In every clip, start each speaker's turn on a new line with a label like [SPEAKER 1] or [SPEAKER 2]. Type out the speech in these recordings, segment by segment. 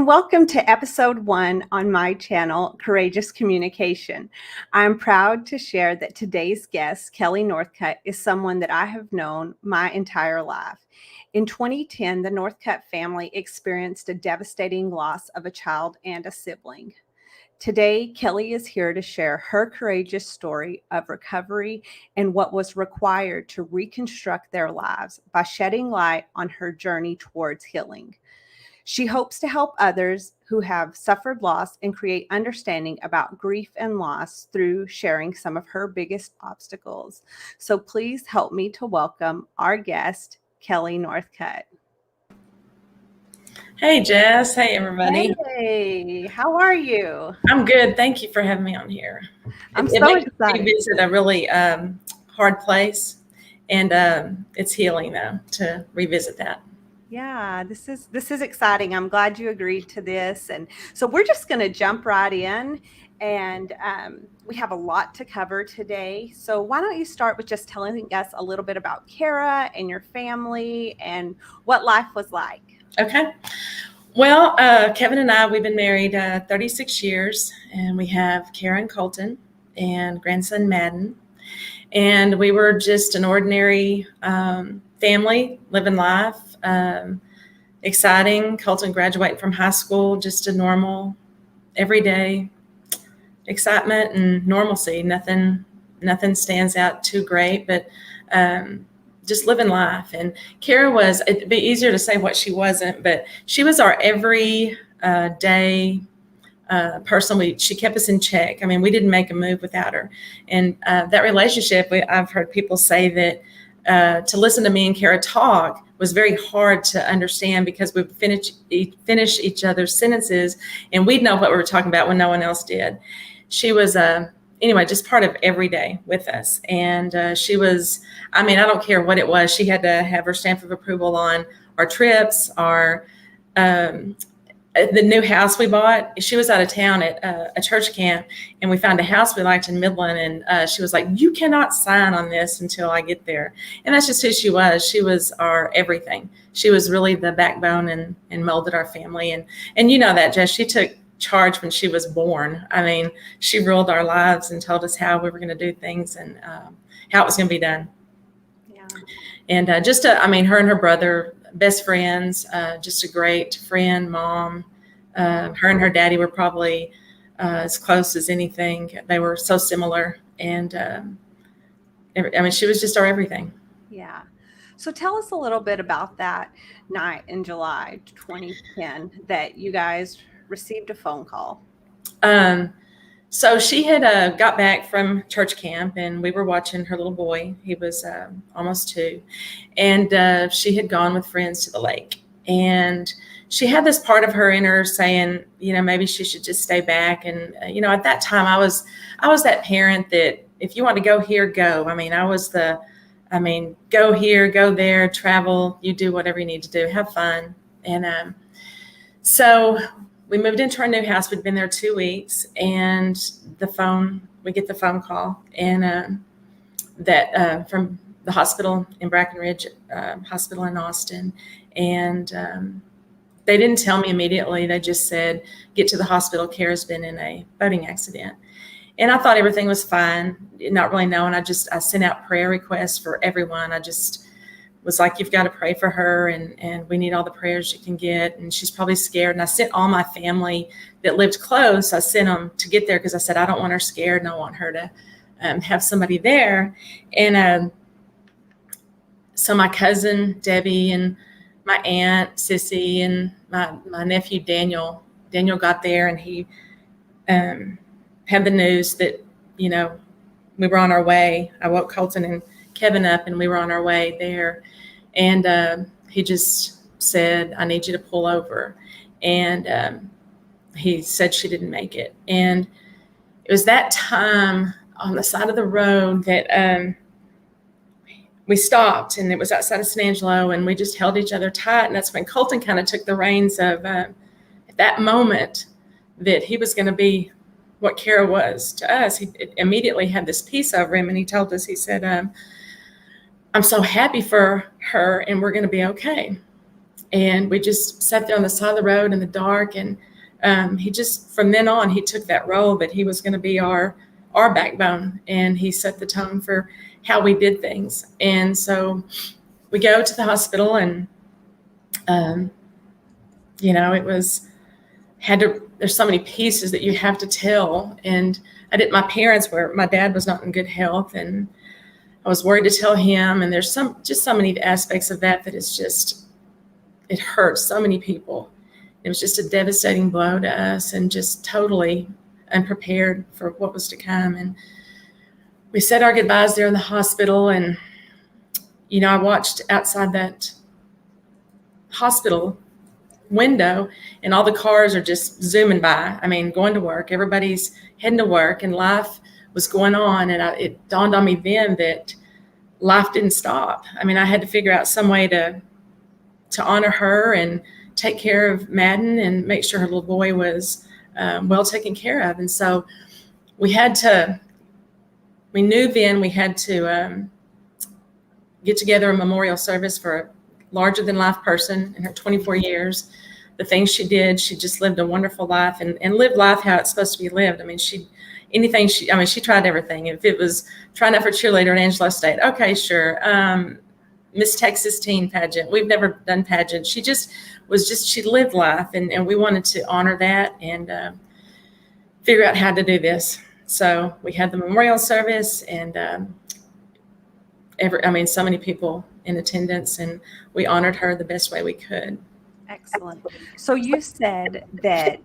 [SPEAKER 1] and welcome to episode 1 on my channel, Courageous Communication. I'm proud to share that today's guest, Kellye Northcutt, is someone that I have known my entire life. In 2010, the Northcutt family experienced a devastating loss of a child and a sibling. Today, Kellye is here to share her courageous story of recovery and what was required to reconstruct their lives by shedding light on her journey towards healing. She hopes to help others who have suffered loss and create understanding about grief and loss through sharing some of her biggest obstacles. So please help me to welcome our guest, Kellye Northcutt.
[SPEAKER 2] Hey, Jess. Hey, everybody.
[SPEAKER 1] Hey, how are you?
[SPEAKER 2] I'm good. Thank you for having me on here.
[SPEAKER 1] I'm
[SPEAKER 2] it
[SPEAKER 1] so
[SPEAKER 2] makes
[SPEAKER 1] excited.
[SPEAKER 2] me visit a really hard place, and it's healing, though, to revisit that.
[SPEAKER 1] Yeah, this is exciting. I'm glad you agreed to this. And so we're just going to jump right in, and we have a lot to cover today. So why don't you start with just telling us a little bit about Kara and your family and what life was like?
[SPEAKER 2] Okay. Well, Kevin and I, we've been married 36 years, and we have Kara and Colton and grandson Madden. And we were just an ordinary family living life. Exciting. Colton graduating from high school, just a normal, everyday excitement and normalcy. Nothing stands out too great, but just living life. And Kara was, it'd be easier to say what she wasn't, but she was our every day person. She kept us in check. I mean, we didn't make a move without her. And that relationship, I've heard people say that to listen to me and Kara talk was very hard to understand because we would finish each other's sentences and we'd know what we were talking about when no one else did. She was, anyway, just part of every day with us. And she was, I mean, I don't care what it was. She had to have her stamp of approval on our trips, our the new house we bought. She was out of town at a church camp, and we found a house we liked in Midland. And she was like, "You cannot sign on this until I get there." And that's just who she was. She was our everything. She was really the backbone and molded our family. And you know that, Jess. She took charge when she was born. I mean, she ruled our lives and told us how we were going to do things and how it was going to be done.
[SPEAKER 1] Yeah.
[SPEAKER 2] And I mean, her and her brother, best friends, just a great friend, mom. Her and her daddy were probably as close as anything. They were so similar. And I mean, she was just our everything.
[SPEAKER 1] Yeah. So tell us a little bit about that night in July 2010 that you guys received a phone call.
[SPEAKER 2] So she had got back from church camp, and we were watching her little boy. He was almost 2. And she had gone with friends to the lake. And she had this part of her in her saying, you know, maybe she should just stay back. And, you know, at that time, I was that parent that if you want to go here, go. I mean, go here, go there, travel, you do whatever you need to do, have fun. And so we moved into our new house. We'd been there 2 weeks, and we get the phone call, and that from the hospital in Brackenridge, hospital in Austin. And they didn't tell me immediately. They just said, get to the hospital. Kara's been in a boating accident. And I thought everything was fine, not really knowing. I sent out prayer requests for everyone. I just was like, you've got to pray for her, and we need all the prayers you can get. And she's probably scared. And I sent all my family that lived close. I sent them to get there because I said, I don't want her scared, and I want her to have somebody there. And so my cousin, Debbie, and my aunt, Sissy, and my nephew, Daniel got there, and he had the news that, you know, we were on our way. I woke Colton and Kevin up, and we were on our way there. And he just said, I need you to pull over. And he said she didn't make it. And it was that time on the side of the road that we stopped, and it was outside of San Angelo, and we just held each other tight. And that's when Colton kind of took the reins of at that moment that he was going to be what Kara was to us. He immediately had this peace over him, and he told us, he said, I'm so happy for her, and we're going to be okay. And we just sat there on the side of the road in the dark. And he just, from then on, he took that role that he was going to be our backbone. And he set the tone for how we did things. And so we go to the hospital, and, it was, there's so many pieces that you have to tell. And my parents my dad was not in good health, and I was worried to tell him. And there's just so many aspects of that it's just, it hurts so many people. It was just a devastating blow to us, and just totally unprepared for what was to come. And we said our goodbyes there in the hospital. And, I watched outside that hospital window, and all the cars are just zooming by. I mean, going to work, everybody's heading to work, and life was going on. And it dawned on me then that life didn't stop. I mean, I had to figure out some way to honor her and take care of Madden and make sure her little boy was well taken care of. And so we knew then we had to get together a memorial service for a larger than life person in her 24 years. The things she did, she just lived a wonderful life, and lived life how it's supposed to be lived. I mean, she tried everything. If it was trying out for cheerleader at Angelo State, okay, sure. Miss Texas teen pageant. We've never done pageant. She lived life, and we wanted to honor that and figure out how to do this. So we had the memorial service, and so many people in attendance, and we honored her the best way we could.
[SPEAKER 1] Excellent. So you said that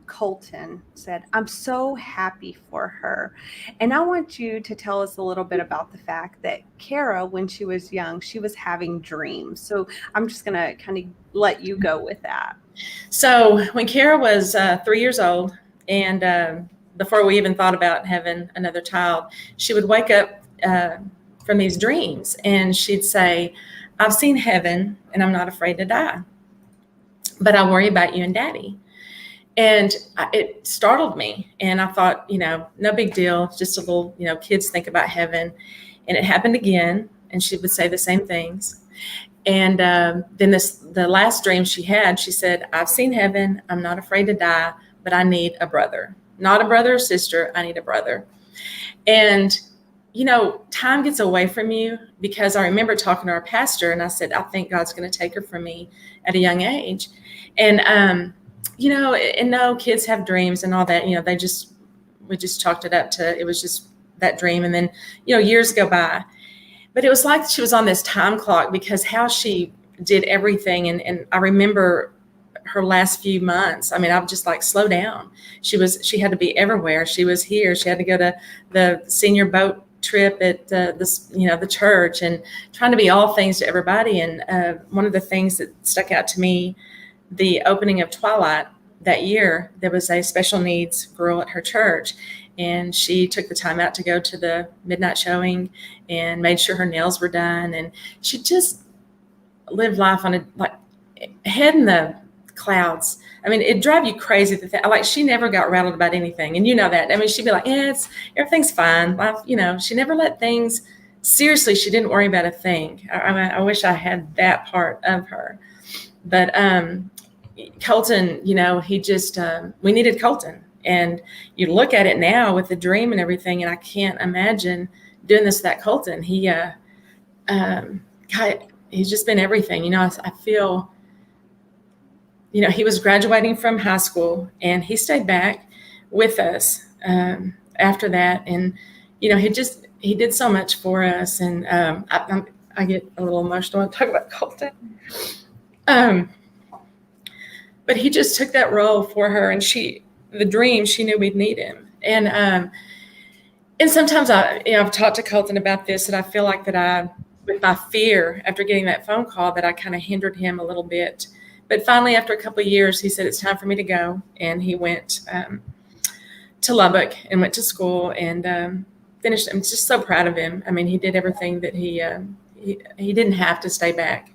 [SPEAKER 1] Colton said, "I'm so happy for her." And I want you to tell us a little bit about the fact that Kara, when she was young, she was having dreams. So I'm just going to kind of let you go with that.
[SPEAKER 2] So when Kara was 3 years old, and before we even thought about having another child, she would wake up from these dreams, and she'd say, "I've seen heaven, and I'm not afraid to die, but I worry about you and Daddy." And it startled me. And I thought, no big deal. Just a little, kids think about heaven. And it happened again. And she would say the same things. And then the last dream she had, she said, "I've seen heaven. I'm not afraid to die, but I need a brother. Not a brother or sister. I need a brother." And, time gets away from you, because I remember talking to our pastor, and I said, "I think God's going to take her from me at a young age." And, and no, kids have dreams and all that, we just chalked it up to, it was just that dream. And then, years go by, but it was like she was on this time clock, because how she did everything. And I remember her last few months. I mean, I'm just like, slow down. She had to be everywhere. She was here. She had to go to the senior boat trip at the church, and trying to be all things to everybody. And one of the things that stuck out to me, the opening of Twilight that year, there was a special needs girl at her church, and she took the time out to go to the midnight showing and made sure her nails were done. And she just lived life on head in the clouds. I mean, it'd drive you crazy she never got rattled about anything. And that. I mean, she'd be like, "Yeah, everything's fine." Life, she never let things, seriously, she didn't worry about a thing. I wish I had that part of her. But Colton, he just, we needed Colton. And you look at it now with the dream and everything, and I can't imagine doing this without Colton. He's just been everything. I feel, he was graduating from high school, and he stayed back with us after that. And, he did so much for us. And I get a little emotional when I talk about Colton. But he just took that role for her, and the dream, she knew we'd need him. And sometimes I've talked to Colton about this, and I feel like that with my fear after getting that phone call, that I kind of hindered him a little bit. But finally, after a couple of years, he said, "It's time for me to go." And he went to Lubbock and went to school and finished. I'm just so proud of him. I mean, he did everything that he didn't have to stay back.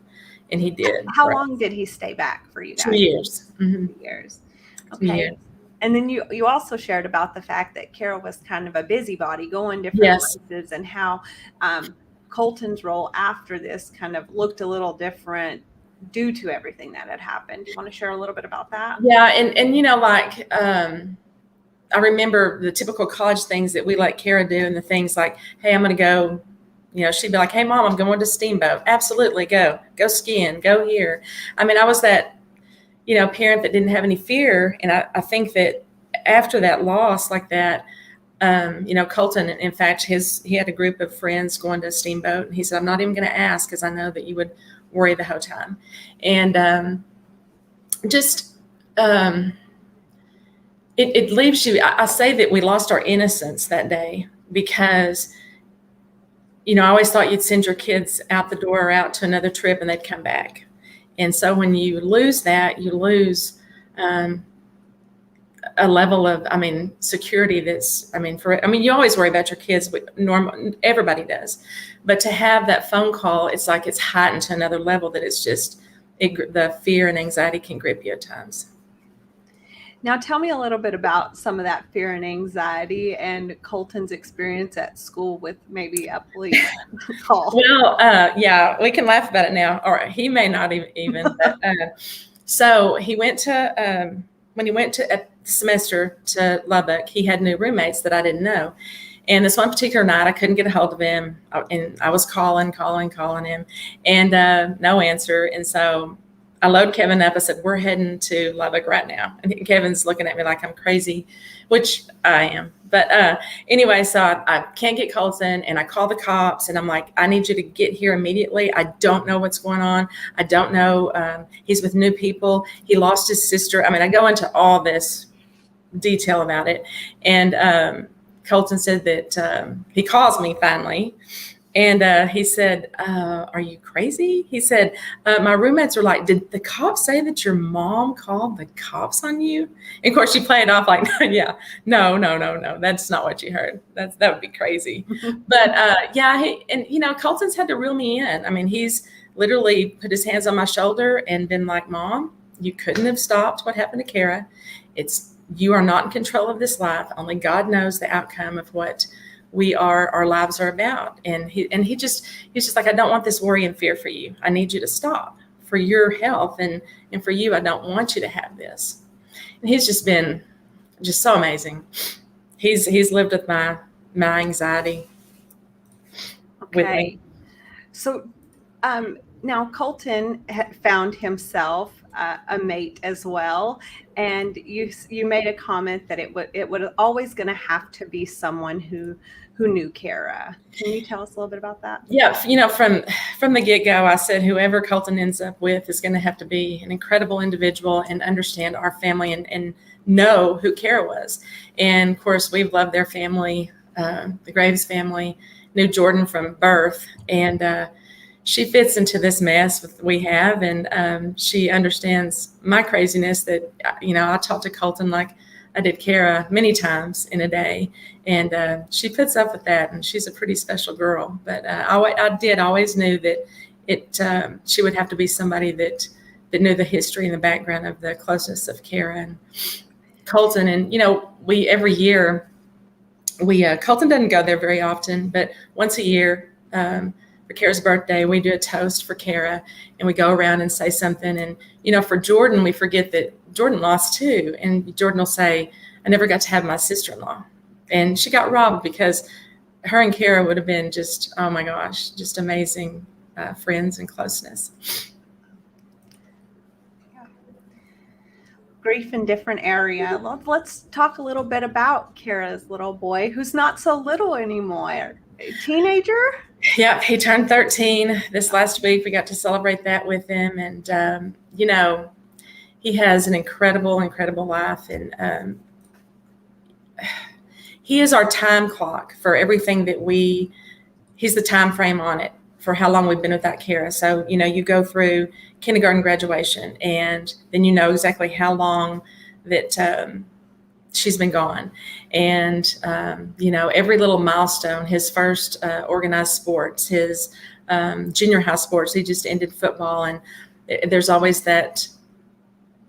[SPEAKER 2] And he did.
[SPEAKER 1] How long did he stay back for you guys?
[SPEAKER 2] 2 years.
[SPEAKER 1] Mm-hmm. 2 years. Okay. 2 years. And then you also shared about the fact that Carol was kind of a busybody, going different places, and how Colton's role after this kind of looked a little different due to everything that had happened. Do you want to share a little bit about that?
[SPEAKER 2] Yeah. And like, I remember the typical college things that we let Kara do, and the things like, hey, I'm going to go, she'd be like, hey, Mom, I'm going to Steamboat. Absolutely. Go skiing, go here. I mean, I was that, parent that didn't have any fear. And I think that after that loss like that, Colton, in fact, he had a group of friends going to Steamboat, and he said, I'm not even going to ask because I know that you would worry the whole time. And just, it leaves you. I say that we lost our innocence that day because, I always thought you'd send your kids out the door or out to another trip and they'd come back. And so when you lose that, you lose a level of, security that's, you always worry about your kids, but everybody does. But to have that phone call, it's like it's heightened to another level that it's just, the fear and anxiety can grip you at times.
[SPEAKER 1] Now, tell me a little bit about some of that fear and anxiety and Colton's experience at school with maybe a police call.
[SPEAKER 2] Well, yeah, we can laugh about it now, or he may not even. But, so he went to, when he went to a semester to Lubbock, he had new roommates that I didn't know. And this one particular night, I couldn't get a hold of him, and I was calling him, and no answer. And so I load Kevin up. I said, we're heading to Lubbock right now. And Kevin's looking at me like I'm crazy, which I am. But anyway, so I can't get Colton, and I call the cops, and I'm like, I need you to get here immediately. I don't know what's going on. I don't know. He's with new people. He lost his sister. I go into all this detail about it. And Colton said that he calls me finally. And he said, are you crazy? He said, my roommates were like, did the cops say that your mom called the cops on you? And of course, she played it off like, yeah, no. That's not what you heard. That would be crazy. But yeah, Colton's had to reel me in. He's literally put his hands on my shoulder and been like, Mom, you couldn't have stopped what happened to Kara. You are not in control of this life. Only God knows the outcome of what our lives are about. And he's just like, I don't want this worry and fear for you. I need you to stop for your health and for you. I don't want you to have this. And he's just been just so amazing. He's lived with my anxiety.
[SPEAKER 1] Okay.
[SPEAKER 2] With me.
[SPEAKER 1] So now Colton had found himself a mate as well, and you made a comment that it would always going to have to be someone who knew Kara. Can you tell us a little bit about that?
[SPEAKER 2] Yeah, from the get-go, I said whoever Colton ends up with is going to have to be an incredible individual and understand our family and know who Kara was. And of course, we've loved their family, the Graves family, knew Jordan from birth, and she fits into this mess we have, and she understands my craziness that, I talk to Colton like I did Kara many times in a day, and she puts up with that, and she's a pretty special girl. But I always knew that she would have to be somebody that knew the history and the background of the closeness of Kara and Colton. And, we every year, Colton doesn't go there very often, but once a year, for Kara's birthday, we do a toast for Kara, and we go around and say something. And, for Jordan, we forget that Jordan lost too. And Jordan will say, I never got to have my sister-in-law. And she got robbed because her and Kara would have been just, oh my gosh, just amazing friends and closeness.
[SPEAKER 1] Grief in different area. Let's talk a little bit about Kara's little boy, who's not so little anymore. A teenager?
[SPEAKER 2] Yeah, he turned 13 this last week. We got to celebrate that with him. And, he has an incredible, incredible life. And he is our time clock for everything that he's the time frame on it for how long we've been without Kara. So, you go through kindergarten graduation, and then exactly how long that she's been gone. And, every little milestone, his first organized sports, his junior high sports, he just ended football. And there's always that,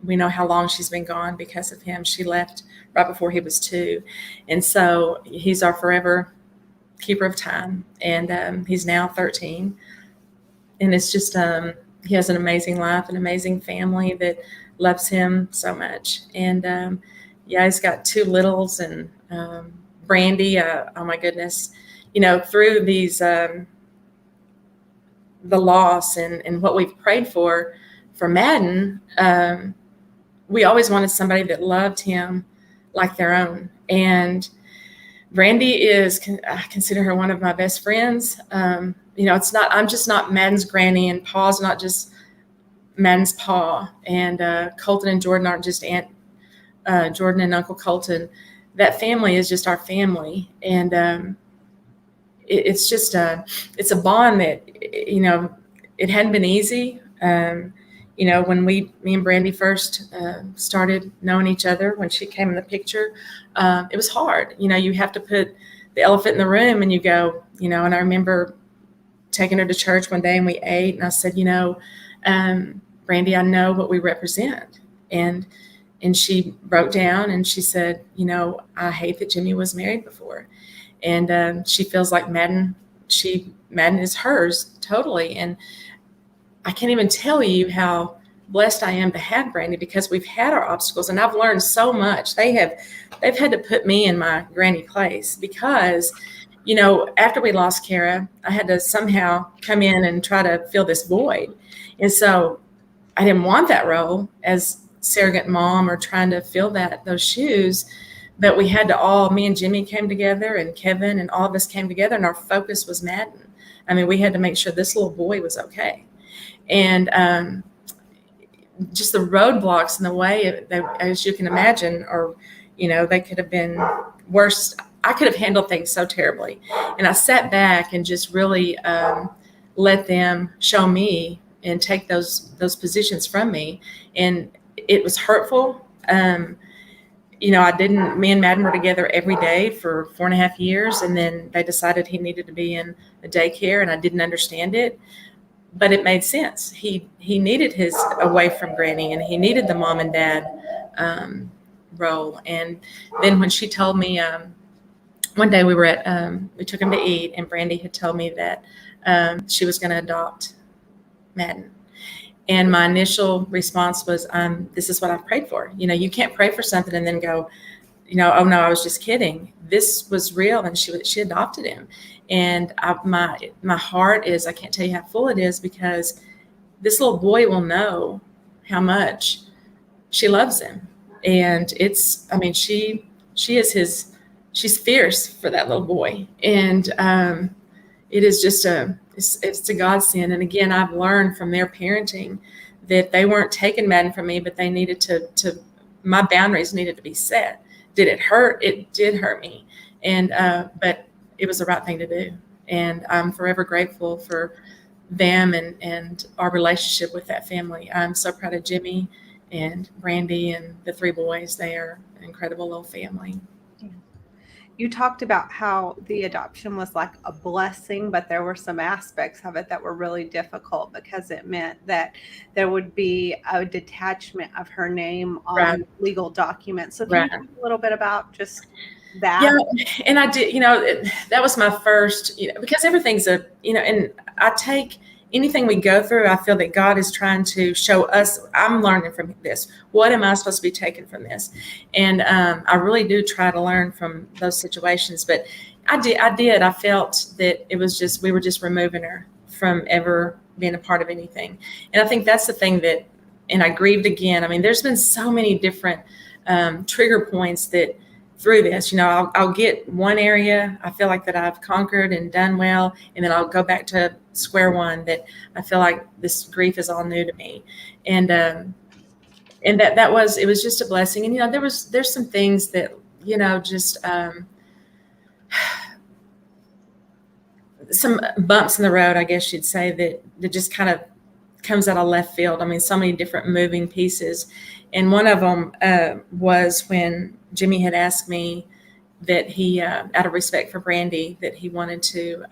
[SPEAKER 2] we know how long she's been gone because of him. She left right before he was 2. And so he's our forever keeper of time. And he's now 13. And it's just, he has an amazing life, an amazing family that loves him so much. And yeah, he's got two littles, and Brandy. Oh my goodness, through these the loss and what we've prayed for Madden. We always wanted somebody that loved him like their own. And Brandy I consider her one of my best friends. It's not, I'm just not Madden's granny, and Paul's not just Madden's pa, and Colton and Jordan aren't just Aunt Jordan and Uncle Colton. That family is just our family. And it's just it's a bond that, it hadn't been easy. When me and Brandy first started knowing each other, when she came in the picture, it was hard. You have to put the elephant in the room, and you go, and I remember taking her to church one day, and we ate, and I said, Brandy, I know what we represent. And she broke down, and she said, I hate that Jimmy was married before. And she feels like Madden is hers totally. And I can't even tell you how blessed I am to have Brandy, because we've had our obstacles, and I've learned so much. They've had to put me in my granny place, because, after we lost Kara, I had to somehow come in and try to fill this void. And so I didn't want that role as surrogate mom or trying to fill those shoes. But we had to me and Jimmy came together, and Kevin, and all of us came together, and our focus was Madden. I mean, we had to make sure this little boy was okay. And just the roadblocks in the way, as you can imagine, or, they could have been worse. I could have handled things so terribly. And I sat back and just really let them show me and take those positions from me. And it was hurtful. Me and Madden were together every day for 4.5 years. And then they decided he needed to be in a daycare, and I didn't understand it. But it made sense. He needed his away from Granny, and he needed the mom and dad role. And then when she told me, one day we took him to eat, and Brandy had told me that she was going to adopt Madden. And my initial response was, this is what I've prayed for. You can't pray for something and then go, oh no, I was just kidding. This was real, and she adopted him. And my heart is, I can't tell you how full it is, because this little boy will know how much she loves him. And she is she's fierce for that little boy. And it is just it's a godsend. And again, I've learned from their parenting that they weren't taking Madden from me, but they needed to my boundaries needed to be set. Did it hurt? It did hurt me. And but it was the right thing to do. And I'm forever grateful for them and our relationship with that family. I'm so proud of Jimmy and Brandy and the three boys. They are an incredible little family.
[SPEAKER 1] You talked about how the adoption was like a blessing, but there were some aspects of it that were really difficult, because it meant that there would be a detachment of her name on legal documents. So can you talk a little bit about just that?
[SPEAKER 2] Yeah, and I did, that was my first, because everything's and I take anything we go through, I feel that God is trying to show us, I'm learning from this. What am I supposed to be taking from this? And I really do try to learn from those situations. But I did. I felt that it was just, we were just removing her from ever being a part of anything. And I think that's the thing and I grieved again. I mean, there's been so many different trigger points that through this, I'll get one area I feel like that I've conquered and done well, and then I'll go back to square one that I feel like this grief is all new to me. And it was just a blessing. And there's some things that just some bumps in the road, I guess you'd say, that just kind of comes out of left field. I mean, so many different moving pieces. And one of them was when Jimmy had asked me that he, out of respect for Brandy, that he wanted to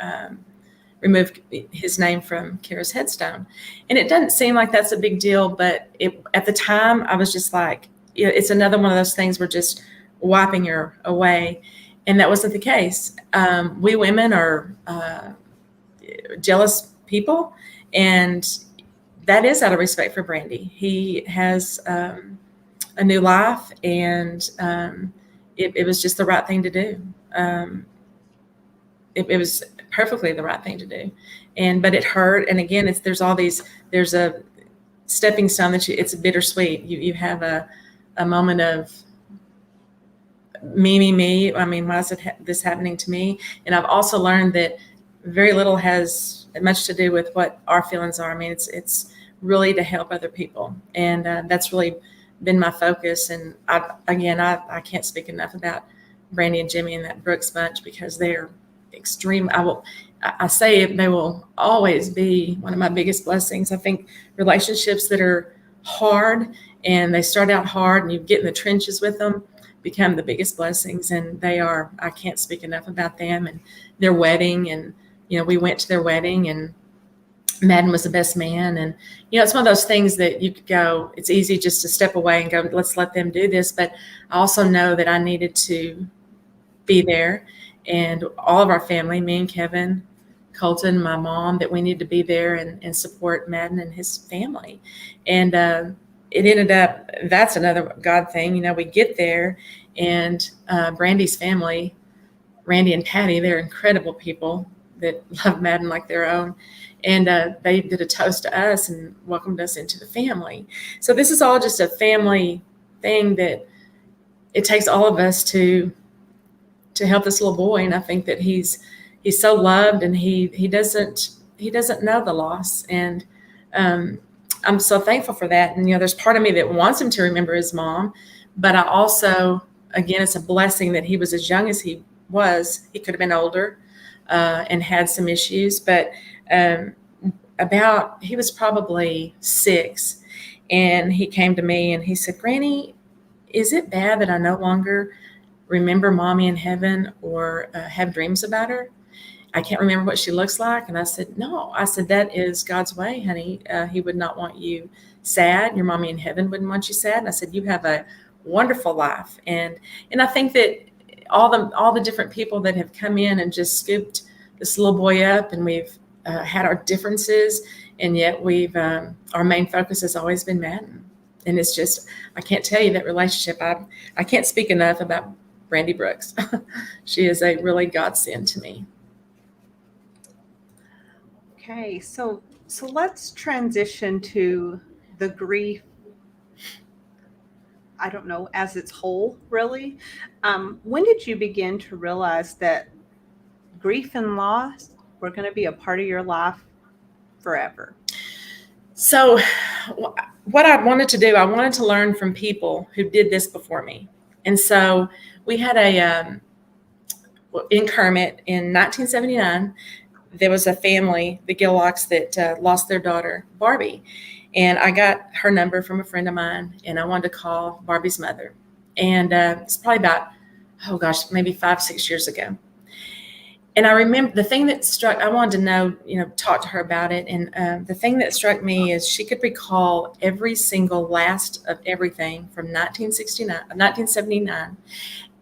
[SPEAKER 2] remove his name from Kara's headstone. And it doesn't seem like that's a big deal, but at the time I was just like, it's another one of those things we're just wiping her away. And that wasn't the case. We women are jealous people, and that is out of respect for Brandy. He has a new life, and it was just the right thing to do. It was perfectly the right thing to do, but it hurt. And again, there's a stepping stone it's bittersweet. You have a moment of me. I mean, why is this happening to me? And I've also learned that very little has much to do with what our feelings are. I mean, it's really to help other people, and that's really been my focus. And I can't speak enough about Brandy and Jimmy and that Brooks bunch, because they're extreme. I say they will always be one of my biggest blessings. I think relationships that are hard, and they start out hard, and you get in the trenches with them, become the biggest blessings. And I can't speak enough about them and their wedding. And, we went to their wedding, and Madden was the best man. And, it's one of those things that you could go, it's easy just to step away and go, let's let them do this. But I also know that I needed to be there, and all of our family, me and Kevin, Colton, my mom, that we need to be there and support Madden and his family. And it ended up, that's another God thing. We get there, and Brandy's family, Randy and Patty, they're incredible people that love Madden like their own. And they did a toast to us and welcomed us into the family. So this is all just a family thing that it takes all of us to help this little boy. And I think that he's so loved, and he doesn't know the loss. And I'm so thankful for that. And, there's part of me that wants him to remember his mom, but I also, again, it's a blessing that he was as young as he was. He could have been older and had some issues, but he was probably 6, and he came to me and he said, Granny, is it bad that I no longer remember mommy in heaven or have dreams about her? I can't remember what she looks like. And I said, no. I said, that is God's way, honey. He would not want you sad. Your mommy in heaven wouldn't want you sad. And I said, you have a wonderful life. And I think that all the different people that have come in and just scooped this little boy up, and we've had our differences, and yet our main focus has always been Madden. And it's just, I can't tell you that relationship. I can't speak enough about Brandy Brooks. She is a really godsend to me.
[SPEAKER 1] Okay, so let's transition to the grief, I don't know, as its whole, really. When did you begin to realize that grief and loss were going to be a part of your life forever?
[SPEAKER 2] So what I wanted to do, I wanted to learn from people who did this before me. And so we had in Kermit in 1979, there was a family, the Gillocks, that lost their daughter, Barbie. And I got her number from a friend of mine, and I wanted to call Barbie's mother. And it's probably about, maybe 5-6 years ago. And I remember the thing that I wanted to know, talk to her about it. And the thing that struck me is she could recall every single last of everything from 1979.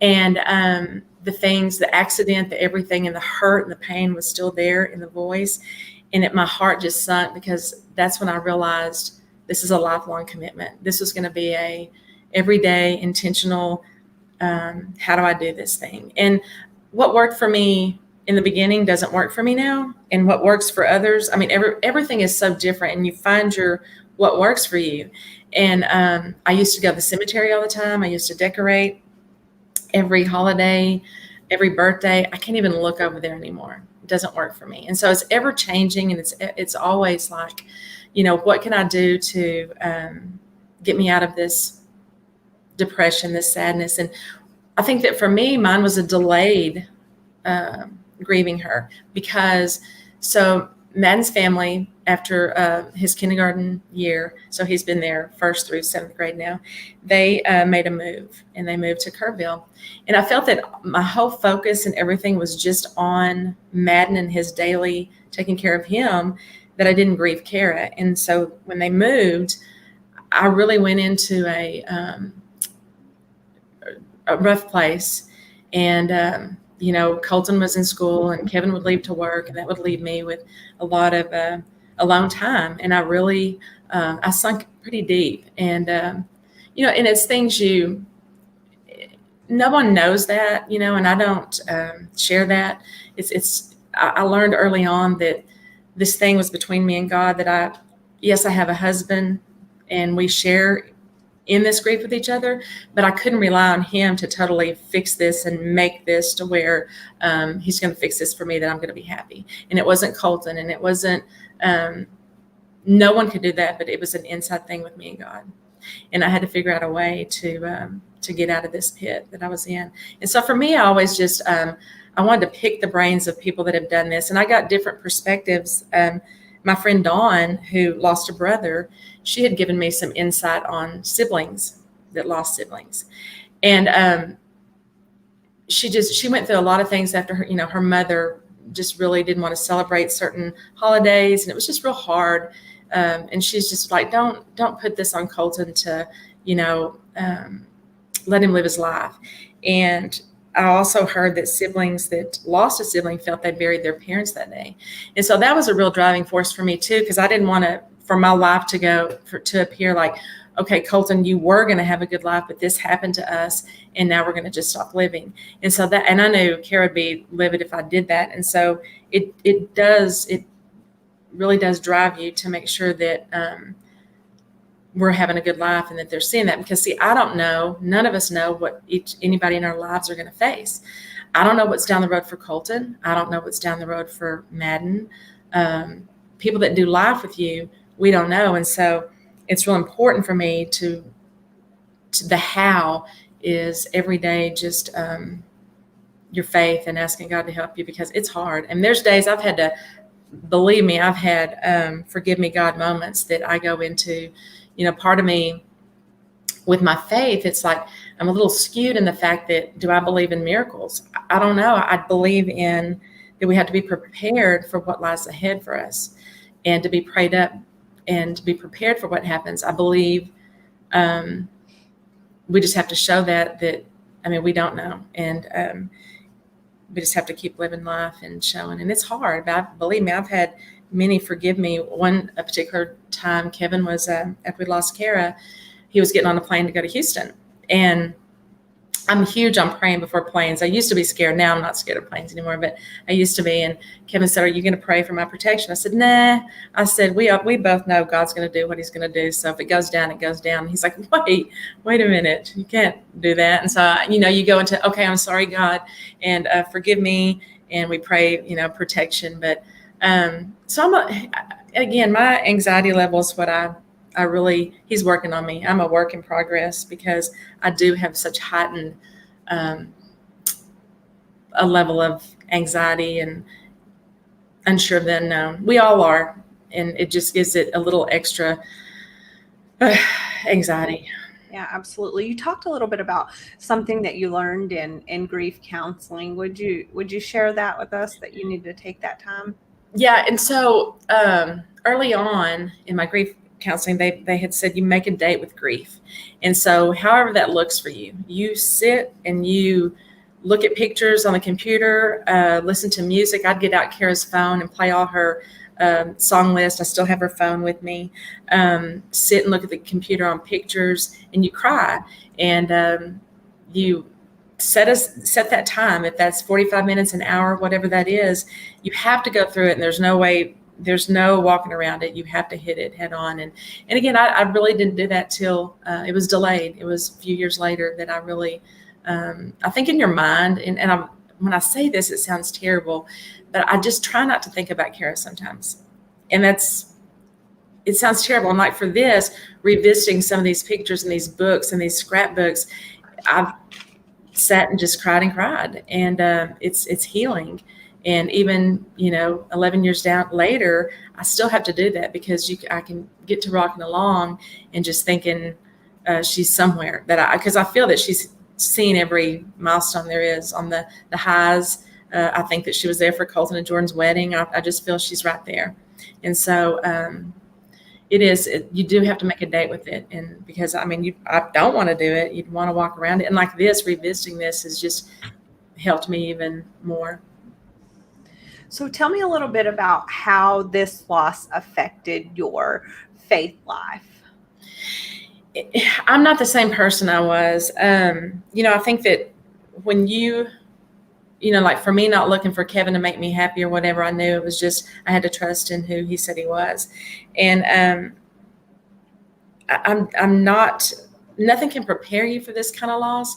[SPEAKER 2] And the things, the accident, the everything, and the hurt and the pain was still there in the voice. And my heart just sunk, because that's when I realized this is a lifelong commitment. This was going to be a everyday, intentional, how do I do this thing? And what worked for me in the beginning doesn't work for me now. And what works for others, I mean, everything is so different, and you find what works for you. And I used to go to the cemetery all the time. I used to decorate every holiday, every birthday. I can't even look over there anymore. It doesn't work for me. And so it's ever changing, and it's always like, what can I do to get me out of this depression, this sadness? And I think that for me, mine was a delayed grieving her, because Madden's family, after his kindergarten year, so he's been there 1st through 7th grade now, they made a move, and they moved to Kerrville. And I felt that my whole focus and everything was just on Madden and his daily taking care of him, that I didn't grieve Kara. And so when they moved, I really went into a rough place. And Colton was in school, and Kevin would leave to work, and that would leave me with a lot of alone time, and I really I sunk pretty deep, and and it's things no one knows that, and I don't share that. I learned early on that this thing was between me and God. That yes, I have a husband, and we share in this grief with each other, but I couldn't rely on him to totally fix this and make this to where he's going to fix this for me, that I'm going to be happy. And it wasn't Colton, and it wasn't, no one could do that, but it was an inside thing with me and God. And I had to figure out a way to get out of this pit that I was in. And so for me, I always just, I wanted to pick the brains of people that have done this. And I got different perspectives. My friend Dawn, who lost a brother, she had given me some insight on siblings that lost siblings. And she went through a lot of things after her mother just really didn't want to celebrate certain holidays. And it was just real hard. And she's just like, don't put this on Colton to, let him live his life. And I also heard that siblings that lost a sibling felt they buried their parents that day. And so that was a real driving force for me too, because I didn't want for my life to appear like, okay, Colton, you were going to have a good life, but this happened to us, and now we're going to just stop living. And I knew Kara would be livid if I did that. And so it really does drive you to make sure that we're having a good life and that they're seeing that. Because see, I don't know, none of us know what anybody in our lives are going to face. I don't know what's down the road for Colton. I don't know what's down the road for Madden. People that do life with you, we don't know. And so it's real important for me to the how is every day just your faith and asking God to help you, because it's hard. And there's days I've had to, believe me, I've had forgive me God moments that I go into. Part of me with my faith, it's like I'm a little skewed in the fact that, do I believe in miracles? I don't know. I believe in that we have to be prepared for what lies ahead for us, and to be prayed up and to be prepared for what happens. I believe we just have to show that we don't know. And we just have to keep living life and showing. And it's hard, but believe me, I've had many forgive me. A particular time, Kevin was, after we lost Kara, he was getting on a plane to go to Houston. And I'm huge on praying before planes. I used to be scared. Now I'm not scared of planes anymore, but I used to be. And Kevin said, "Are you going to pray for my protection?" I said, "Nah." I said, we both know God's going to do what he's going to do. So if it goes down, it goes down. And he's like, wait a minute. You can't do that. And so, you go into, okay, I'm sorry, God, and forgive me. And we pray, protection. But so again, my anxiety level is what he's working on me. I'm a work in progress, because I do have such heightened a level of anxiety and unsure of the unknown. We all are. And it just gives it a little extra anxiety.
[SPEAKER 1] Yeah, absolutely. You talked a little bit about something that you learned in grief counseling. Would you share that with us, that you need to take that time?
[SPEAKER 2] Yeah. And so early on in my grief counseling, they had said, you make a date with grief. And so however that looks for you, you sit and you look at pictures on the computer, listen to music. I'd get out Kara's phone and play all her song list. I still have her phone with me. Sit and look at the computer on pictures, and you cry. And you set that time. If that's 45 minutes, an hour, whatever that is, you have to go through it. And there's no walking around it. You have to hit it head on. And again, I really didn't do that till it was delayed. It was a few years later that I really, I think in your mind, and when I say this, it sounds terrible, but I just try not to think about Kara sometimes. And it sounds terrible. And like for this, revisiting some of these pictures and these books and these scrapbooks, I've sat and just cried and cried. And it's healing. And even, 11 years later, I still have to do that, because I can get to rocking along and just thinking she's somewhere because I feel that she's seen every milestone there is on the highs. I think that she was there for Colton and Jordan's wedding. I just feel she's right there. And so you do have to make a date with it. And because, I don't want to do it. You'd want to walk around it. And like this, revisiting this has just helped me even more.
[SPEAKER 1] So tell me a little bit about how this loss affected your faith life.
[SPEAKER 2] I'm not the same person I was. I think that when like for me, not looking for Kevin to make me happy or whatever, I knew it was just, I had to trust in who he said he was. And I'm not, nothing can prepare you for this kind of loss,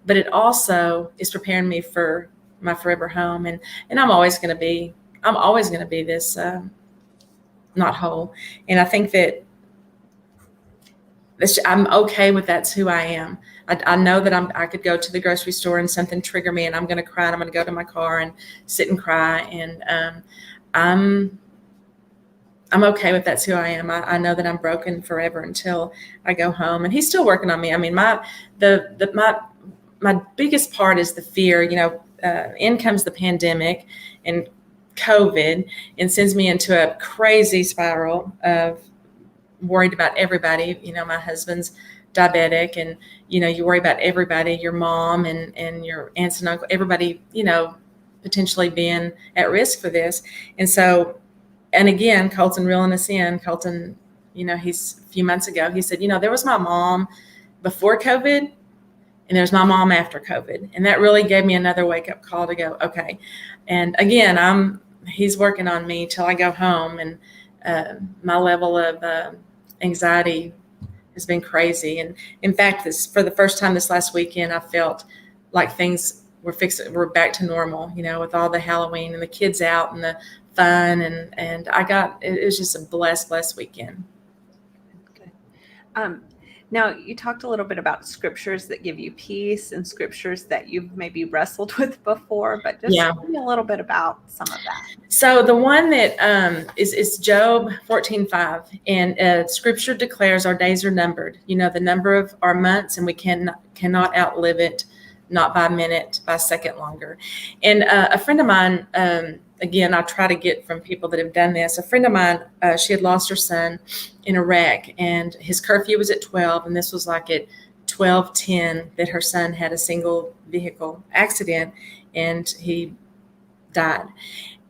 [SPEAKER 2] but it also is preparing me for my forever home. And I'm always going to be this, not whole. And I think that I'm okay with that's who I am. I know that I could go to the grocery store and something trigger me and I'm going to cry and I'm going to go to my car and sit and cry. And I'm okay with that's who I am. I know that I'm broken forever until I go home, and he's still working on me. I mean, my biggest part is the fear. In comes the pandemic and COVID, and sends me into a crazy spiral of worried about everybody. My husband's diabetic, and you worry about everybody, your mom and your aunts and uncle, everybody, potentially being at risk for this. And so, and again, Colton reeling us in. Colton, he's a few months ago, he said, there was my mom before COVID and there's my mom after COVID. And that really gave me another wake up call to go, okay. And again, he's working on me till I go home. And my level of anxiety has been crazy. And in fact, for the first time this last weekend, I felt like things we're back to normal, with all the Halloween and the kids out and the fun. And it was just a blessed weekend.
[SPEAKER 1] Good. Now, you talked a little bit about scriptures that give you peace and scriptures that you've maybe wrestled with before, but just tell me a little bit about some of that.
[SPEAKER 2] So the one that is Job 14:5, and scripture declares our days are numbered, the number of our months, and we cannot outlive it, not by a minute, by a second longer. And a friend of mine, again, I try to get from people that have done this. A friend of mine, she had lost her son in a wreck, and his curfew was at 12, and this was like at 12:10 that her son had a single vehicle accident, and he died.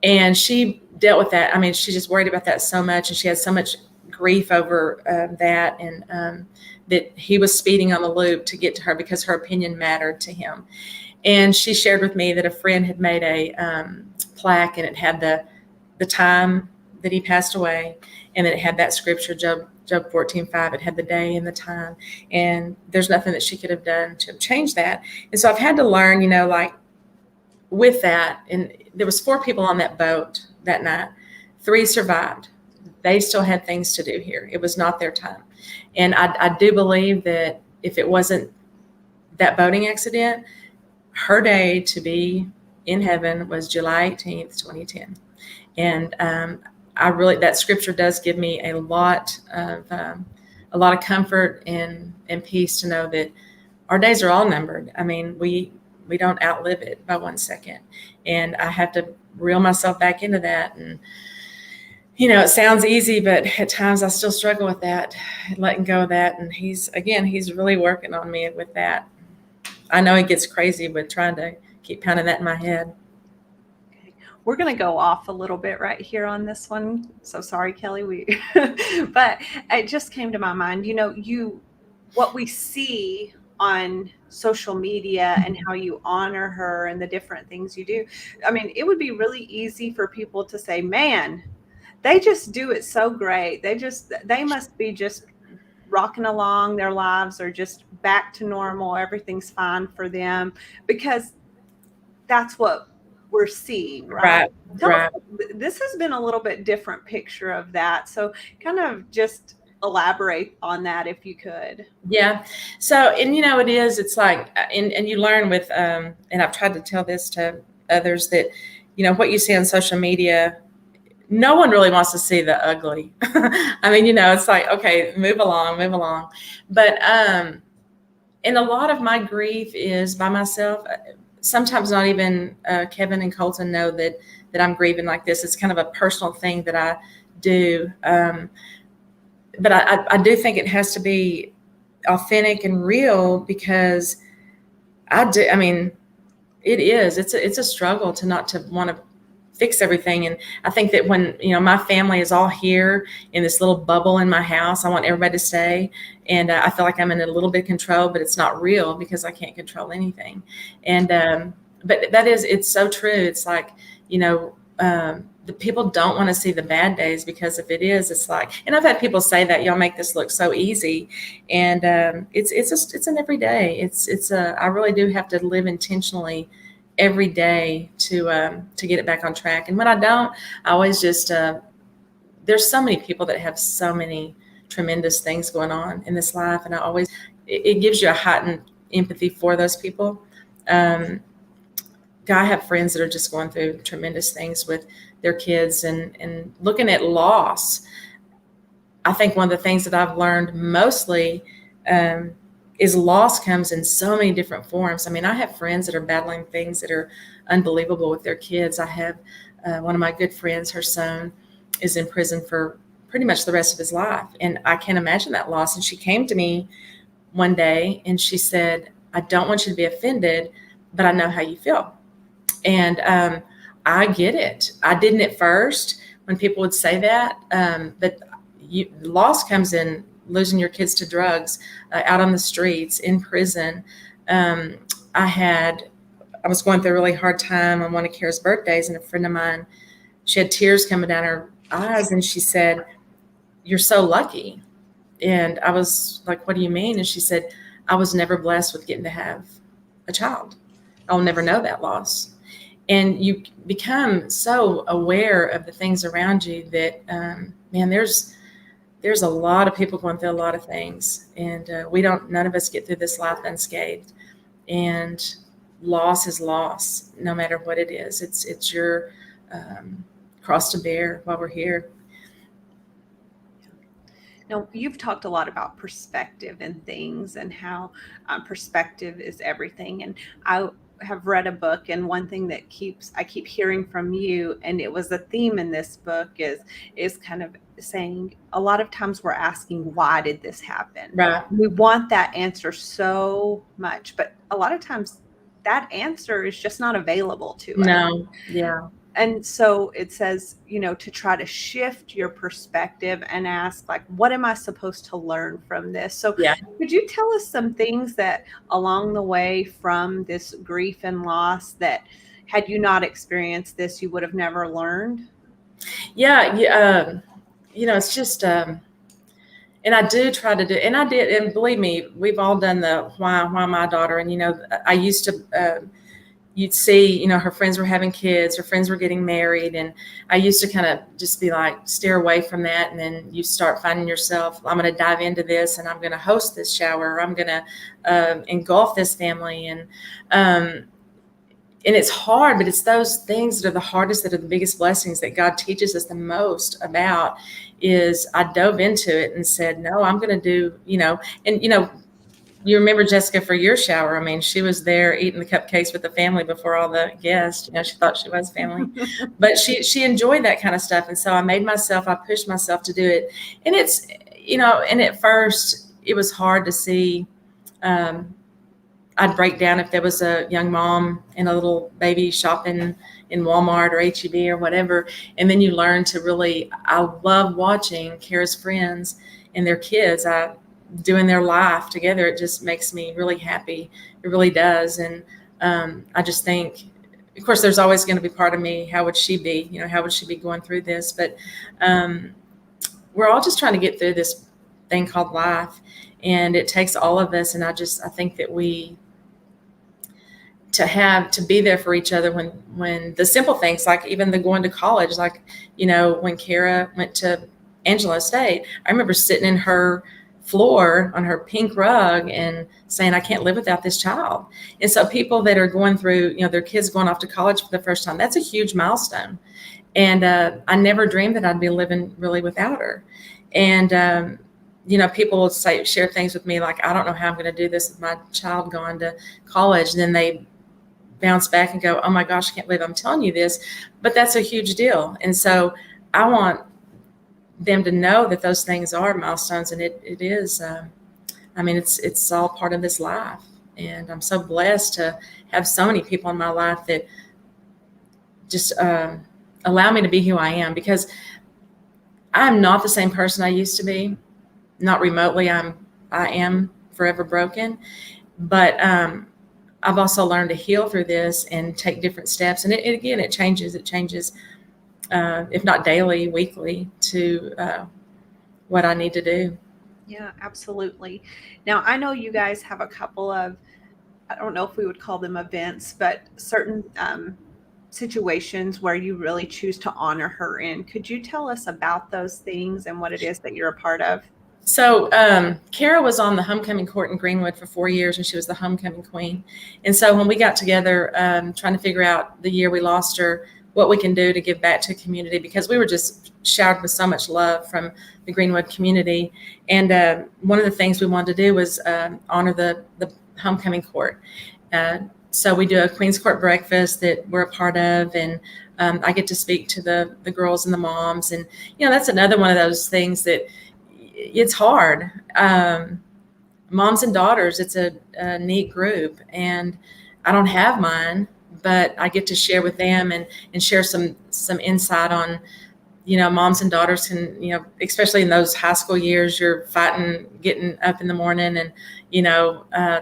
[SPEAKER 2] And she dealt with that. I mean, she just worried about that so much, and she had so much grief over that, and that he was speeding on the loop to get to her because her opinion mattered to him. And she shared with me that a friend had made a plaque, and it had the time that he passed away, and then it had that scripture, Job 14:5. It had the day and the time, and there's nothing that she could have done to change that. And so I've had to learn, like with that, and there was 4 people on that boat that night. 3 survived. They still had things to do here. It was not their time. And I do believe that if it wasn't that boating accident, her day to be in heaven was July 18th, 2010. And that scripture does give me a lot of comfort and peace to know that our days are all numbered. I mean, we don't outlive it by 1 second. And I have to reel myself back into that. And, it sounds easy, but at times I still struggle with that, letting go of that. And he's really working on me with that. I know he gets crazy with trying to keep pounding that in my head.
[SPEAKER 1] Okay. We're going to go off a little bit right here on this one. So sorry, Kellye, but it just came to my mind, what we see on social media and how you honor her and the different things you do. I mean, it would be really easy for people to say, man, they just do it so great. They must be just rocking along. Their lives are just back to normal. Everything's fine for them, because that's what we're seeing, right?
[SPEAKER 2] Right.
[SPEAKER 1] This has been a little bit different picture of that. So kind of just elaborate on that if you could.
[SPEAKER 2] Yeah. So, and it's like, and you learn with, and I've tried to tell this to others that, what you see on social media, no one really wants to see the ugly. I mean, it's like, okay, move along. But, and a lot of my grief is by myself. Sometimes not even Kevin and Colton know that I'm grieving like this. It's kind of a personal thing that I do. But I do think it has to be authentic and real, because it is. It's a struggle to not to want to fix everything. And I think that when, my family is all here in this little bubble in my house, I want everybody to stay. And I feel like I'm in a little bit of control, but it's not real because I can't control anything. And, but it's so true. It's like, the people don't want to see the bad days, because if it is, it's like, and I've had people say that y'all make this look so easy, and it's an everyday. I really do have to live intentionally every day to get it back on track. And when I don't, I always just there's so many people that have so many tremendous things going on in this life, and it gives you a heightened empathy for those people. I have friends that are just going through tremendous things with their kids, and looking at loss. I think one of the things that I've learned mostly is loss comes in so many different forms. I mean, I have friends that are battling things that are unbelievable with their kids. I have one of my good friends, her son is in prison for pretty much the rest of his life. And I can't imagine that loss. And she came to me one day and she said, I don't want you to be offended, but I know how you feel. And I get it. I didn't at first when people would say that, but loss comes in losing your kids to drugs, out on the streets, in prison. I was going through a really hard time on one of Kara's birthdays, and a friend of mine, she had tears coming down her eyes, and she said, "You're so lucky." And I was like, "What do you mean?" And she said, "I was never blessed with getting to have a child. I'll never know that loss." And you become so aware of the things around you that, man, there's a lot of people going through a lot of things, and none of us get through this life unscathed. And loss is loss, no matter what it is. It's your cross to bear while we're here.
[SPEAKER 1] Now, you've talked a lot about perspective and things, and how perspective is everything. And I have read a book, and one thing that I keep hearing from you, and it was a theme in this book, is kind of saying a lot of times we're asking, why did this happen?
[SPEAKER 2] Right.
[SPEAKER 1] We want that answer so much, but a lot of times that answer is just not available to us.
[SPEAKER 2] No. Yeah.
[SPEAKER 1] And so it says, to try to shift your perspective and ask, like, what am I supposed to learn from this? So
[SPEAKER 2] Yeah.
[SPEAKER 1] could you tell us some things that along the way from this grief and loss, that had you not experienced this, you would have never learned?
[SPEAKER 2] Yeah. It's just, and I do try to do, and I did, and believe me, we've all done the why my daughter. And, I used to, you'd see, her friends were having kids, her friends were getting married. And I used to kind of just be like, steer away from that. And then you start finding yourself, I'm going to dive into this, and I'm going to host this shower, or I'm going to engulf this family. And it's hard, but it's those things that are the hardest, that are the biggest blessings, that God teaches us the most about. Is I dove into it and said, no, I'm going to do, and, you remember Jessica for your shower. I mean, she was there eating the cupcakes with the family before all the guests. She thought she was family, but she enjoyed that kind of stuff. And so I pushed myself to do it. And it's, and at first it was hard to see. I'd break down if there was a young mom and a little baby shopping in Walmart or H-E-B or whatever. And then you learn to I love watching Kara's friends and their kids. Doing their life together, it just makes me really happy. It really does. And I just think, of course, there's always going to be part of me, how would she be? How would she be going through this? But we're all just trying to get through this thing called life, and it takes all of us. And I think that to be there for each other when the simple things, like even the going to college, like, when Kara went to Angelo State, I remember sitting in her floor on her pink rug and saying, I can't live without this child. And so people that are going through, their kids going off to college for the first time, that's a huge milestone. And I never dreamed that I'd be living really without her. And, people will share things with me like, I don't know how I'm going to do this with my child going to college. And then they bounce back and go, oh my gosh, I can't believe I'm telling you this, but that's a huge deal. And so I want them to know that those things are milestones, and it is, it's all part of this life. And I'm so blessed to have so many people in my life that just allow me to be who I am, because I'm not the same person I used to be. Not remotely. I am forever broken, but I've also learned to heal through this and take different steps. And it changes. It changes, if not daily, weekly, to what I need to do.
[SPEAKER 1] Yeah, absolutely. Now, I know you guys have a couple of, I don't know if we would call them events, but certain situations where you really choose to honor her in. Could you tell us about those things and what it is that you're a part of?
[SPEAKER 2] So Kara was on the homecoming court in Greenwood for 4 years, and she was the homecoming queen. And so when we got together, trying to figure out the year we lost her, what we can do to give back to the community, because we were just showered with so much love from the Greenwood community. And one of the things we wanted to do was honor the homecoming court. So we do a Queen's Court breakfast that we're a part of, and I get to speak to the girls and the moms. And, that's another one of those things that it's hard. Moms and daughters, it's a neat group, and I don't have mine, but I get to share with them and share some insight on, moms and daughters can, especially in those high school years, you're fighting, getting up in the morning, and,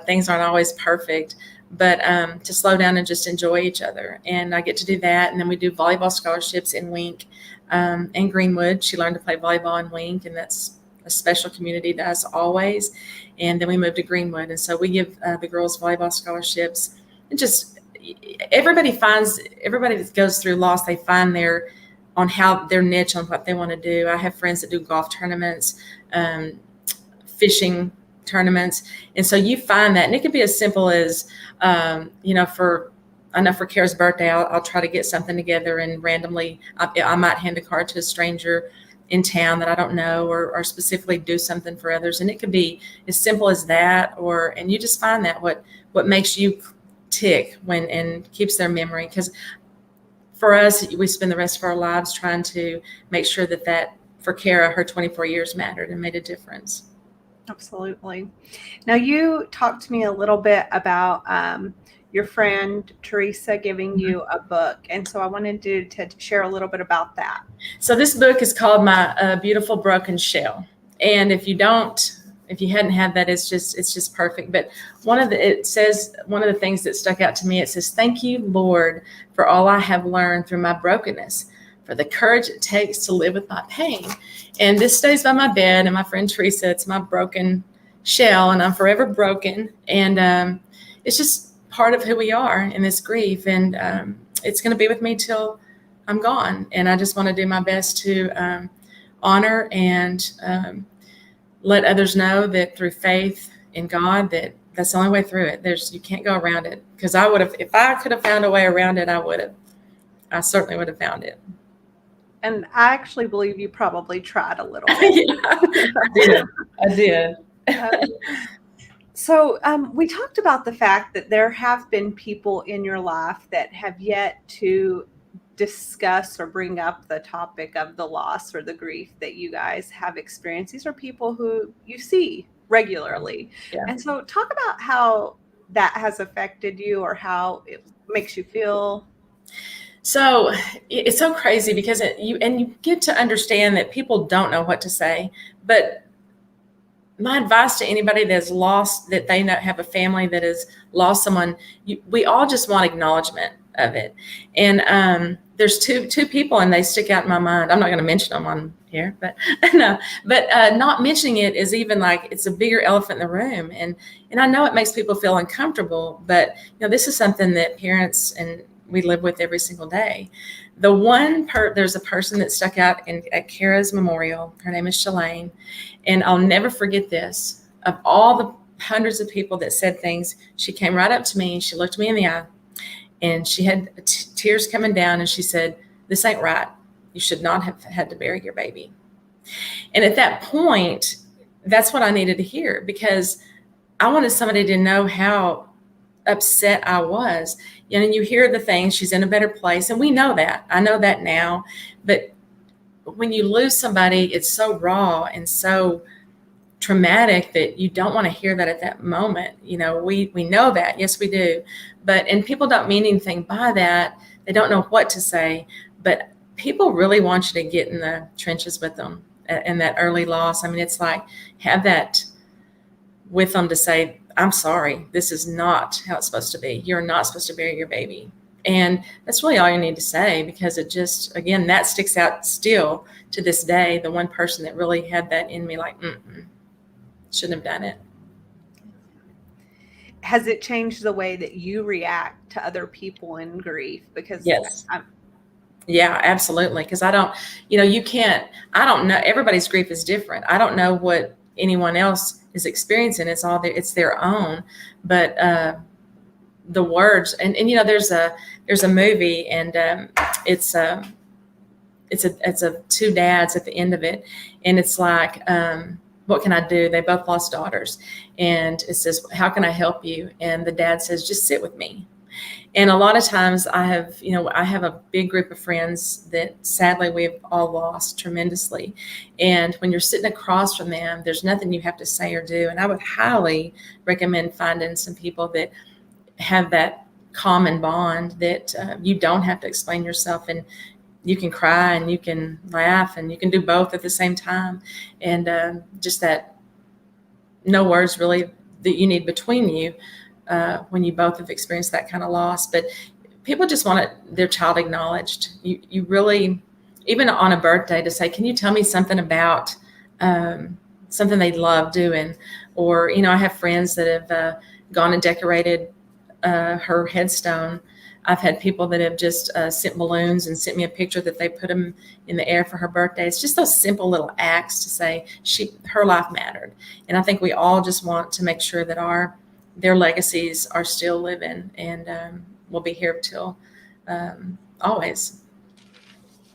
[SPEAKER 2] things aren't always perfect, but to slow down and just enjoy each other. And I get to do that. And then we do volleyball scholarships in Wink and Greenwood. She learned to play volleyball in Wink, and that's a special community to us always. And then we moved to Greenwood. And so we give the girls volleyball scholarships. And just everybody that goes through loss, they find their niche on what they want to do. I have friends that do golf tournaments, fishing tournaments. And so you find that, and it could be as simple as, I know for Kara's birthday, I'll try to get something together, and randomly I might hand a card to a stranger in town that I don't know, or specifically do something for others. And it could be as simple as that, and you just find that what makes you tick and keeps their memory. Because for us, we spend the rest of our lives trying to make sure that for Kara, her 24 years mattered and made a difference.
[SPEAKER 1] Absolutely. Now, you talked to me a little bit about your friend Teresa giving you a book, and so I wanted to share a little bit about that.
[SPEAKER 2] So this book is called My Beautiful Broken Shell, and if you hadn't had that, it's just perfect. But one of the things that stuck out to me, it says, "Thank you, Lord, for all I have learned through my brokenness, for the courage it takes to live with my pain." And this stays by my bed, and my friend Teresa, it's my broken shell, and I'm forever broken. And it's just part of who we are in this grief. And it's going to be with me till I'm gone. And I just want to do my best to honor and let others know that through faith in God, that's the only way through it. You can't go around it. Because if I could have found a way around it, I certainly would have found it.
[SPEAKER 1] And I actually believe you probably tried a little
[SPEAKER 2] bit. I did.
[SPEAKER 1] So we talked about the fact that there have been people in your life that have yet to discuss or bring up the topic of the loss or the grief that you guys have experienced. These are people who you see regularly. Yeah. And so talk about how that has affected you, or how it makes you feel.
[SPEAKER 2] So it's so crazy, because you get to understand that people don't know what to say. But my advice to anybody that's lost, that they have a family that has lost someone, we all just want acknowledgement of it. And there's two people, and they stick out in my mind. I'm not going to mention them on here, but no. But not mentioning it is even like it's a bigger elephant in the room. And I know it makes people feel uncomfortable, but this is something that parents and we live with every single day. There's a person that stuck out at Kara's memorial. Her name is Shalane. And I'll never forget this. Of all the hundreds of people that said things, she came right up to me and she looked me in the eye, and she had tears coming down, and she said, "This ain't right. You should not have had to bury your baby." And at that point, that's what I needed to hear, because I wanted somebody to know how upset I was. And you hear the things, she's in a better place. And we know that. I know that now. But when you lose somebody, it's so raw and so traumatic that you don't want to hear that at that moment. We know that. Yes, we do. And people don't mean anything by that. They don't know what to say. But people really want you to get in the trenches with them and that early loss. I mean, it's like have that with them to say, I'm sorry, this is not how it's supposed to be. You're not supposed to bury your baby. And that's really all you need to say, because it just, again, that sticks out still to this day. The one person that really had that in me, like, shouldn't have done it.
[SPEAKER 1] Has it changed the way that you react to other people in grief? Because
[SPEAKER 2] Yes. Yeah, absolutely. Because I don't, you can't, I don't know. Everybody's grief is different. I don't know what anyone else is experiencing. It's their own. But the words, and there's a movie, and it's a two dads at the end of it, and it's like, what can I do? They both lost daughters, and it says, how can I help you? And the dad says, just sit with me. And a lot of times I have a big group of friends that sadly we've all lost tremendously. And when you're sitting across from them, there's nothing you have to say or do. And I would highly recommend finding some people that have that common bond, that you don't have to explain yourself, and you can cry and you can laugh and you can do both at the same time. And just that no words really that you need between you when you both have experienced that kind of loss. But people just want their child acknowledged. You really, even on a birthday, to say, can you tell me something about something they love doing? Or, I have friends that have gone and decorated her headstone. I've had people that have just sent balloons and sent me a picture that they put them in the air for her birthday. It's just those simple little acts to say her life mattered. And I think we all just want to make sure that their legacies are still living, and will be here till always.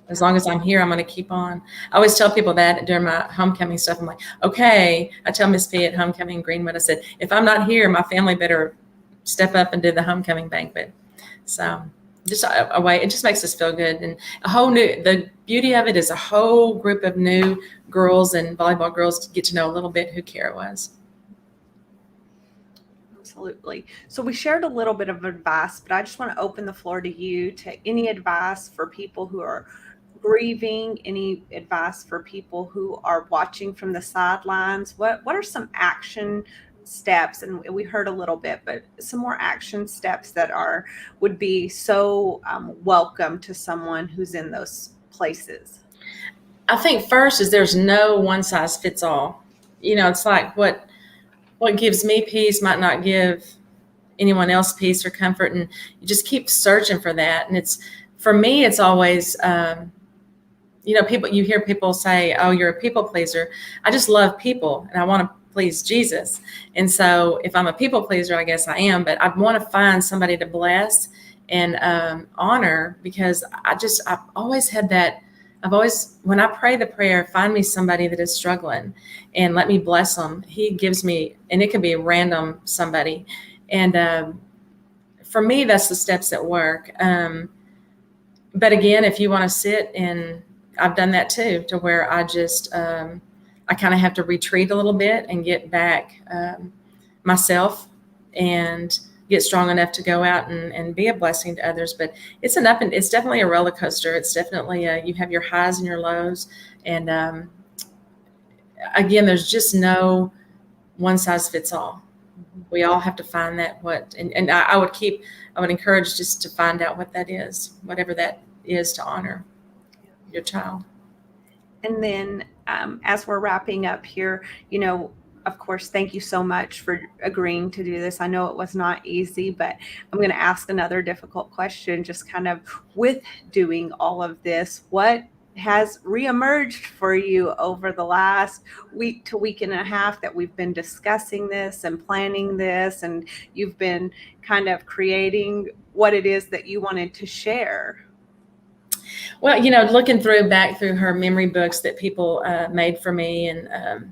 [SPEAKER 2] As long as I'm here, I'm going to keep on. I always tell people that during my homecoming stuff. I'm like, okay, I tell Miss P at homecoming in Greenwood, I said, if I'm not here, my family better step up and do the homecoming banquet. So just a way, it just makes us feel good. And the beauty of it is a whole group of new girls and volleyball girls get to know a little bit who Kara was.
[SPEAKER 1] Absolutely. So we shared a little bit of advice, but I just want to open the floor to you, to any advice for people who are grieving, any advice for people who are watching from the sidelines. What are some action steps? And we heard a little bit, but some more action steps that would be so welcome to someone who's in those places.
[SPEAKER 2] I think first is there's no one size fits all. It's like what gives me peace might not give anyone else peace or comfort. And you just keep searching for that. And for me, it's always, you hear people say, oh, you're a people pleaser. I just love people and I want to please Jesus. And so if I'm a people pleaser, I guess I am, but I want to find somebody to bless and honor, because I've always had that. When I pray the prayer, find me somebody that is struggling and let me bless them. He gives me, and it can be a random somebody. And for me, that's the steps that work. But again, if you want to sit, and I've done that too, to where I just, I kind of have to retreat a little bit and get back myself and get strong enough to go out and be a blessing to others. But it's it's definitely a roller coaster. It's definitely you have your highs and your lows. And again, there's just no one size fits all. We all have to find that and I would encourage just to find out what that is, whatever that is, to honor your child.
[SPEAKER 1] And then as we're wrapping up here, of course, thank you so much for agreeing to do this. I know it was not easy, but I'm going to ask another difficult question, just kind of with doing all of this. What has reemerged for you over the last week to week and a half that we've been discussing this and planning this, and you've been kind of creating what it is that you wanted to share?
[SPEAKER 2] Well, looking back through her memory books that people made for me, and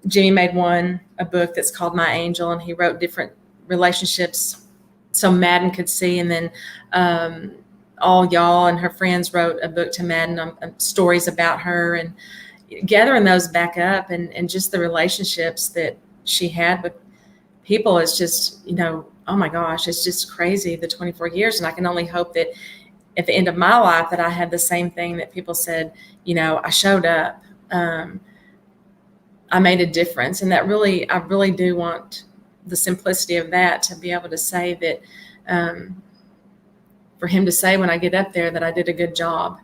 [SPEAKER 2] Jimmy made a book that's called My Angel, and he wrote different relationships so Madden could see. And then all y'all and her friends wrote a book to Madden on stories about her, and gathering those back up and just the relationships that she had with people is just, oh my gosh, it's just crazy, the 24 years. And I can only hope that at the end of my life that I had the same thing that people said, I showed up. I made a difference. And I really do want the simplicity of that, to be able to say that, for him to say when I get up there that I did a good job.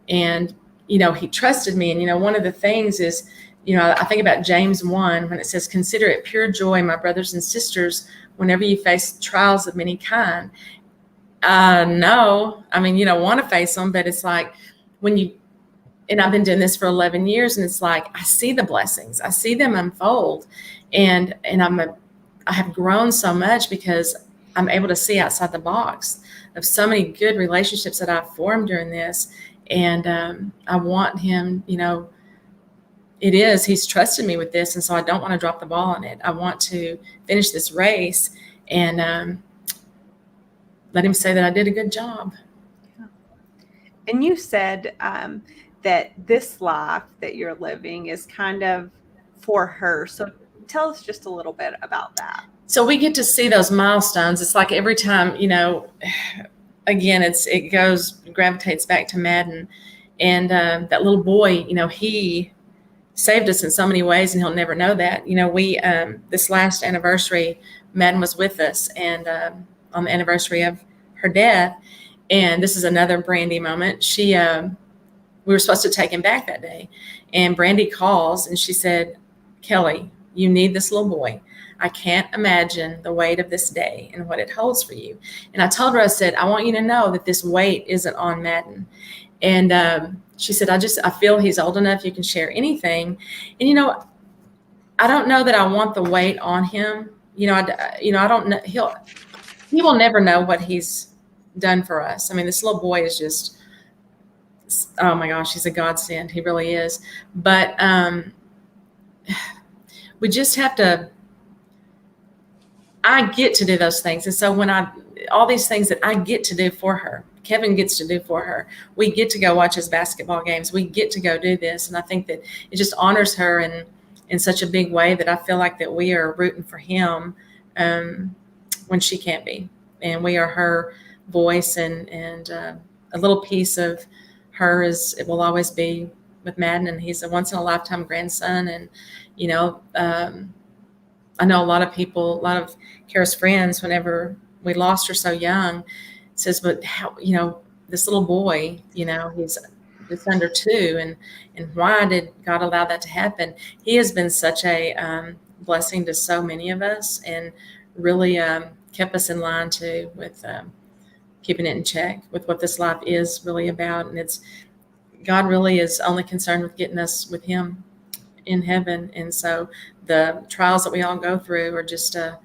[SPEAKER 2] And, he trusted me. And, one of the things is, I think about James 1 when it says, "Consider it pure joy, my brothers and sisters, whenever you face trials of many kind." No, I mean, you don't want to face them, but it's like and I've been doing this for 11 years, and it's like, I see the blessings, I see them unfold. And I have grown so much because I'm able to see outside the box of so many good relationships that I've formed during this. And I want him, he's trusted me with this. And so I don't want to drop the ball on it. I want to finish this race and let him say that I did a good job.
[SPEAKER 1] Yeah. And you said that this life that you're living is kind of for her. So tell us just a little bit about that.
[SPEAKER 2] So we get to see those milestones. It's like every time, again, it gravitates back to Madden. And that little boy, he saved us in so many ways, and he'll never know that. We this last anniversary, Madden was with us, and on the anniversary of her death. And this is another Brandy moment. We were supposed to take him back that day, and Brandy calls and she said, "Kellye, you need this little boy. I can't imagine the weight of this day and what it holds for you." And I told her, I said, "I want you to know that this weight isn't on Madden." And she said, I feel he's old enough you can share anything. And, I don't know that I want the weight on him. I don't know. He will never know what he's done for us. I mean, this little boy is just, oh my gosh, he's a godsend. He really is. But we just have to, I get to do those things. And so all these things that I get to do for her, Kevin gets to do for her. We get to go watch his basketball games. We get to go do this. And I think that it just honors her in such a big way that I feel like that we are rooting for him when she can't be. And we are her voice, and a little piece of her it will always be with Madden. And he's a once in a lifetime grandson. And, I know a lot of Kara's friends, whenever we lost her so young, says, "But how, this little boy, he's just under 2, and why did God allow that to happen?" He has been such a blessing to so many of us, and really kept us in line too with keeping it in check with what this life is really about. And God really is only concerned with getting us with him in heaven. And so the trials that we all go through are just a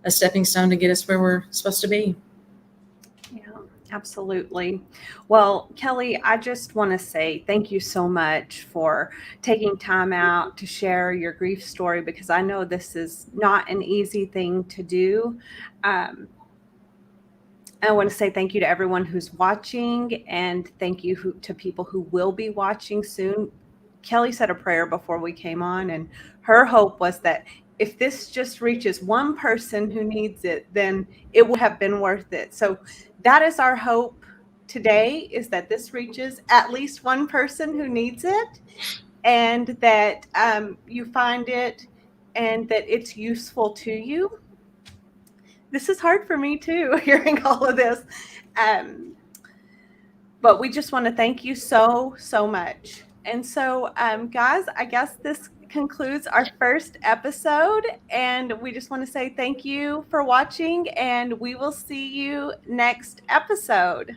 [SPEAKER 2] stepping stone to get us where we're supposed to be.
[SPEAKER 1] Yeah, absolutely. Well, Kellye, I just want to say thank you so much for taking time out to share your grief story, because I know this is not an easy thing to do. I want to say thank you to everyone who's watching, and thank you to people who will be watching soon. Kellye said a prayer before we came on, and her hope was that if this just reaches one person who needs it, then it will have been worth it. So that is our hope today, is that this reaches at least one person who needs it, and that you find it and that it's useful to you. This is hard for me too, hearing all of this. But we just want to thank you so much. And so, guys, I guess this concludes our first episode, and we just want to say thank you for watching, and we will see you next episode.